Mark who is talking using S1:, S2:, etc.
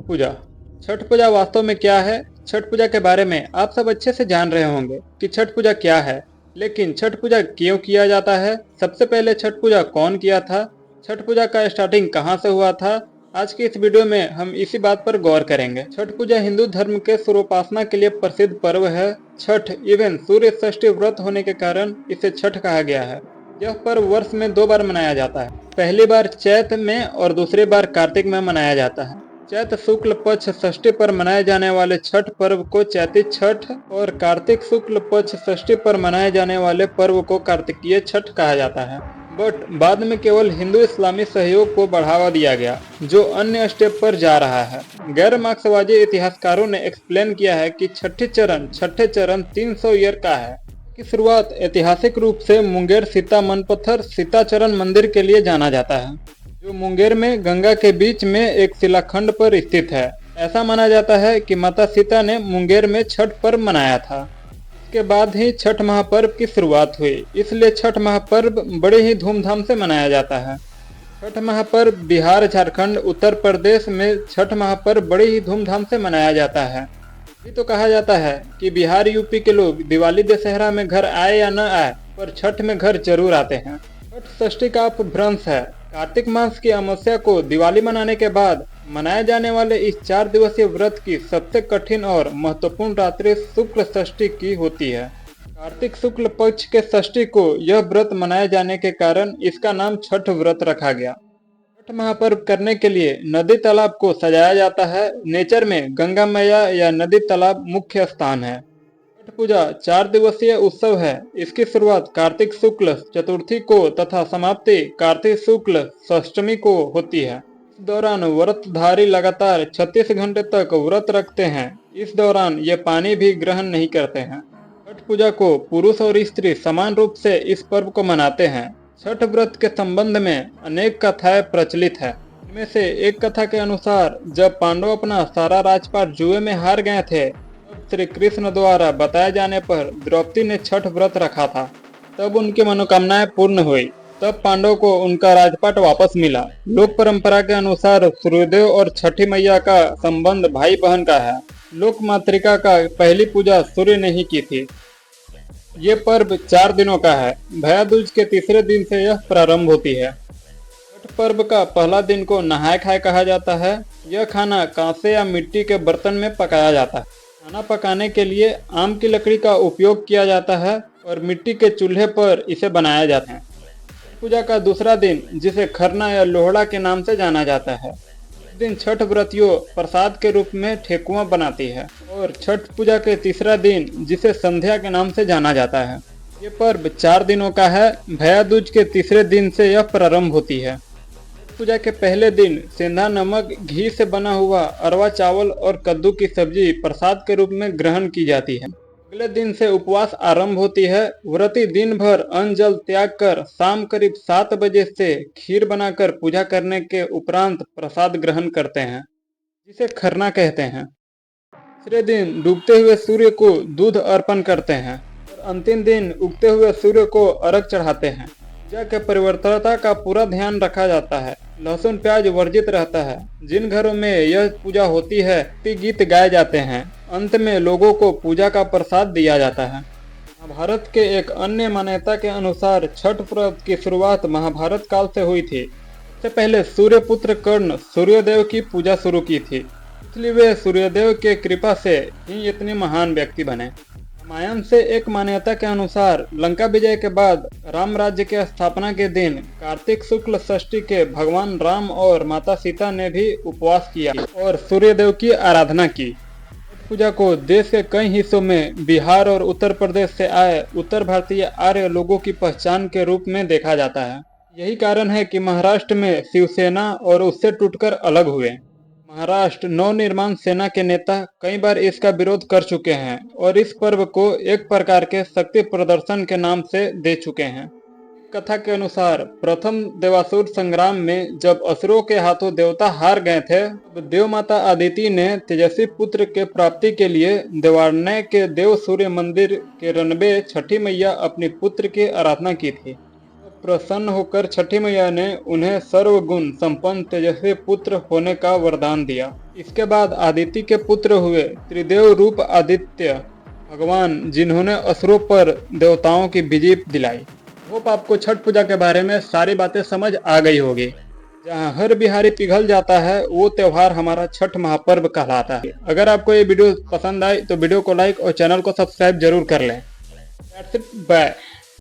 S1: पूजा। छठ पूजा वास्तव में क्या है? छठ पूजा के बारे में आप सब अच्छे से जान रहे होंगे कि छठ पूजा क्या है। लेकिन छठ पूजा क्यों किया जाता है? सबसे पहले छठ पूजा कौन किया था? छठ पूजा का स्टार्टिंग कहाँ से हुआ था? आज की इस वीडियो में हम इसी बात पर गौर करेंगे। छठ पूजा हिंदू धर्म के सूर्योपासना के लिए प्रसिद्ध पर्व है। छठ इवन सूर्य षष्ठी व्रत होने के कारण इसे छठ कहा गया है। यह पर्व वर्ष में 2 बार मनाया जाता है। पहली बार चैत में और दूसरी बार कार्तिक में मनाया जाता है। चैत शुक्ल पक्ष षष्ठी पर मनाए जाने वाले छठ पर्व को चैती छठ और कार्तिक शुक्ल पक्ष षष्ठी पर मनाए जाने वाले पर्व को कार्तिकीय छठ कहा जाता है। बट बाद में केवल हिंदू इस्लामी सहयोग को बढ़ावा दिया गया, जो अन्य स्टेप पर जा रहा है। गैर मार्क्सवादी इतिहासकारों ने एक्सप्लेन किया है कि छठे चरण 300 ईयर का है की शुरुआत ऐतिहासिक रूप से मुंगेर सीता मनपत्थर सीताचरण मंदिर के लिए जाना जाता है, जो मुंगेर में गंगा के बीच में एक शिलाखंड पर स्थित है। ऐसा माना जाता है कि माता सीता ने मुंगेर में छठ पर्व मनाया था। इसके बाद ही छठ महापर्व की शुरुआत हुई, इसलिए छठ महापर्व बड़े ही धूमधाम से मनाया जाता है। छठ महापर्व बिहार, झारखंड, उत्तर प्रदेश में छठ महापर्व बड़े ही धूमधाम से मनाया जाता है। ये तो कहा जाता है कि बिहार यूपी के लोग दिवाली दशहरा में घर आए या न आए, पर छठ में घर जरूर आते हैं। छठ षष्ठी का अपभ्रंश है। कार्तिक मास की अमावस्या को दिवाली मनाने के बाद मनाए जाने वाले इस 4 दिवसीय व्रत की सबसे कठिन और महत्वपूर्ण रात्रि शुक्ल षष्ठी की होती है। कार्तिक शुक्ल पक्ष के षष्ठी को यह व्रत मनाए जाने के कारण इसका नाम छठ व्रत रखा गया। छठ महापर्व करने के लिए नदी तालाब को सजाया जाता है। नेचर में गंगा मैया या नदी तालाब मुख्य स्थान है। छठ पूजा 4 दिवसीय उत्सव है। इसकी शुरुआत कार्तिक शुक्ल चतुर्थी को तथा समाप्ति कार्तिक शुक्ल षष्ठमी को होती है। इस दौरान व्रतधारी लगातार 36 घंटे तक व्रत रखते हैं। इस दौरान ये पानी भी ग्रहण नहीं करते हैं। छठ पूजा को पुरुष और स्त्री समान रूप से इस पर्व को मनाते हैं। छठ व्रत के संबंध में अनेक कथाएं प्रचलित है। इनमें से एक कथा के अनुसार जब पांडव अपना सारा राजपाट जुए में हार गए थे, तब श्री कृष्ण द्वारा बताए जाने पर द्रौपदी ने छठ व्रत रखा था। तब उनकी मनोकामनाएं पूर्ण हुई। तब पांडव को उनका राजपाट वापस मिला। लोक परंपरा के अनुसार सूर्यदेव और छठी मैया का संबंध भाई बहन का है। लोक मातृका का पहली पूजा सूर्य ने ही की थी। ये पर्व 4 दिनों का है। भैया दूज के तीसरे दिन से यह प्रारंभ होती है। छठ पर्व का पहला दिन को नहाय खाए कहा जाता है। यह खाना कांसे या मिट्टी के बर्तन में पकाया जाता है। खाना पकाने के लिए आम की लकड़ी का उपयोग किया जाता है और मिट्टी के चूल्हे पर इसे बनाया जाता है। छठ पूजा का दूसरा दिन, जिसे खरना या लोहड़ा के नाम से जाना जाता है, इस दिन छठ व्रतियों प्रसाद के रूप में ठेकुआ बनाती है। और छठ पूजा के तीसरा दिन, जिसे संध्या के नाम से जाना जाता है, ये पर्व 4 दिनों का है। भैया दूज के तीसरे दिन से यह प्रारंभ होती है। छठ पूजा के पहले दिन सेंधा नमक घी से बना हुआ अरवा चावल और कद्दू की सब्जी प्रसाद के रूप में ग्रहण की जाती है। अगले दिन से उपवास आरंभ होती है। व्रती दिन भर अन्न जल त्याग कर शाम करीब 7 बजे से खीर बनाकर पूजा करने के उपरांत प्रसाद ग्रहण करते हैं, जिसे खरना कहते हैं। तीसरे दिन डूबते हुए सूर्य को दूध अर्पण करते हैं और अंतिम दिन उगते हुए सूर्य को अर्घ चढ़ाते हैं। पूजा के परिवर्तनता का पूरा ध्यान रखा जाता है। लहसुन प्याज वर्जित रहता है। जिन घरों में यह पूजा होती है, भक्ति गीत गाए जाते हैं। अंत में लोगों को पूजा का प्रसाद दिया जाता है। महाभारत के एक अन्य मान्यता के अनुसार छठ व्रत की शुरुआत महाभारत काल से हुई थी। इससे पहले सूर्यपुत्र कर्ण सूर्यदेव की पूजा शुरू की थी, इसलिए वे सूर्यदेव के कृपा से ही इतने महान व्यक्ति बने। रामायण से एक मान्यता के अनुसार लंका विजय के बाद राम राज्य के स्थापना के दिन कार्तिक शुक्ल षष्ठी के भगवान राम और माता सीता ने भी उपवास किया और सूर्यदेव की आराधना की। छठ पूजा को देश के कई हिस्सों में बिहार और उत्तर प्रदेश से आए उत्तर भारतीय आर्य लोगों की पहचान के रूप में देखा जाता है। यही कारण है कि महाराष्ट्र में शिवसेना और उससे टूटकर अलग हुए। महाराष्ट्र नवनिर्माण सेना के नेता कई बार इसका विरोध कर चुके हैं और इस पर्व को एक प्रकार के शक्ति प्रदर्शन के नाम से दे चुके हैं। कथा के अनुसार प्रथम देवासुर संग्राम में जब असुरों के हाथों देवता हार गए थे, तब देव माता अदिति ने तेजस्वी पुत्र के प्राप्ति के लिए देवारण्य के देव सूर्य मंदिर के रनबे छठी मैया अपनी पुत्र की आराधना की थी। प्रसन्न होकर छठी मैया ने उन्हें सर्वगुण संपन्न तेजस्वी पुत्र होने का वरदान दिया। इसके बाद आदित्य के पुत्र हुए त्रिदेव रूप आदित्य भगवान, जिन्होंने असुरों पर देवताओं की विजय दिलाई। होप आपको छठ पूजा के बारे में सारी बातें समझ आ गई होगी। जहाँ हर बिहारी पिघल जाता है, वो त्योहार हमारा छठ महापर्व कहलाता है। अगर आपको ये वीडियो पसंद आए तो वीडियो को लाइक और चैनल को सब्सक्राइब जरूर कर लें। That's it, bye।